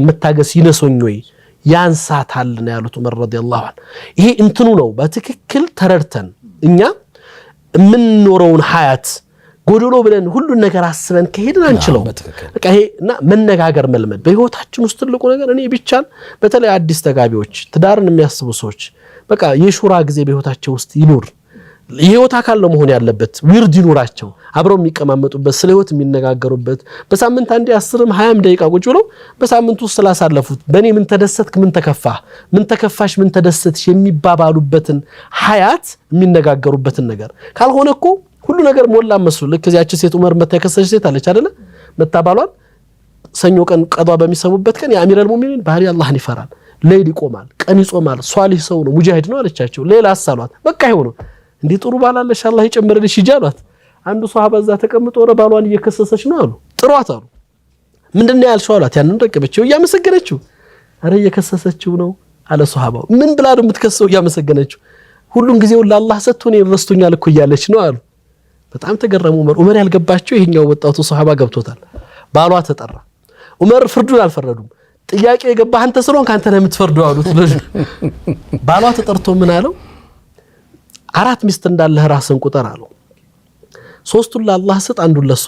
መታገስ ይነሶኝ ወይ ያንሳታል ነው ያሉት ዑመር ረዲየላሁ ዐንሁ ይሄ እንትኑ ነው በትክክል ተረድተን እኛ ምን ኖረውን ሐያት ጎዶሎ ብለን ሁሉ ነገር አስበን ከሄድን አንችለው በቃ ይሄና መነጋገር መልመድ በህይወታችን ውስጥ ትልቁ ነገር እኔ ብቻን በተለይ አዲስ ተጋቢዎች ትዳርን የሚያስቡ ሰዎች በቃ የሹራ ጊዜ በህይወታቸው ውስጥ ይኑር የህይወት አካል ነው መሆን ያለበት ዊርድ ይኑራቸው አብረው የሚቀማመጡበት ስለ ህይወት የሚነጋገሩበት በሳምንት አንዴ 10ም 20 ደቂቃ ቁጭ ብለው በሳምንቱ ውስጥ ስላሳለፉት በኔ ምን ተደሰትክ ምን ተከፋህ ምን ተከፋሽ ምን ተደሰትሽ የሚባባሉበትን ሐያት የሚነጋገሩበትን ነገር ካልሆነ እኮ ሁሉ ነገር ሞላ መስሉ ለክ እዚያች ሴት ዑመር መተከሰሽ ሴት አለች አይደለ መታባሏን ሰኞ ቀን ቀዷ በሚሰሙበት ቀን የአሚረል ሙእሚኒን ባህሪ አላህን ይፈራል ሌሊት ይቆማል ቀን ይጾማል ሷሊህ ሰው ነው ሙጃሂድ ነው አለቻቸው ሌላ አሳሏት በቃ ይሁን እንዴ ጥሩ ባላለሽ አላህ ይጨምርልሽ ይጃሏት አንዱ ሷሃባ እዛ ተቀምጦ ረባሏን እየከሰሰች ነው አሉ ጥሯት አሉ ምንድነው ያልሽው አሏት ያንን ረቀበችው ያመሰገነችው አረ እየከሰሰችው ነው አለ ሷሃባው ምን ብላ ነው የምትከሰው ያመሰገነችው ሁሉን ጊዜው ለአላህ ሰጥቶኝ ረስቶኛል እኮ ያለች ነው አሉ በጣም ተገረሙ ዑመር ያልገባቸው ይሄኛው ወጣቱ ሷሃባ ገብቶታል ባሏ ተጠራ ዑመር ፍርዱን አልፈረዱም ጥያቄ የገባህ አንተ ስለሆንክ አንተ ነህ የምትፈርደው አሉት ባሏ ተጠርቶ ምን አለው አራት ሚስት እንዳለህ ራስን ቁጠር አለው ሶስቱን ለአላህ ሰጥ አንዱን ለሷ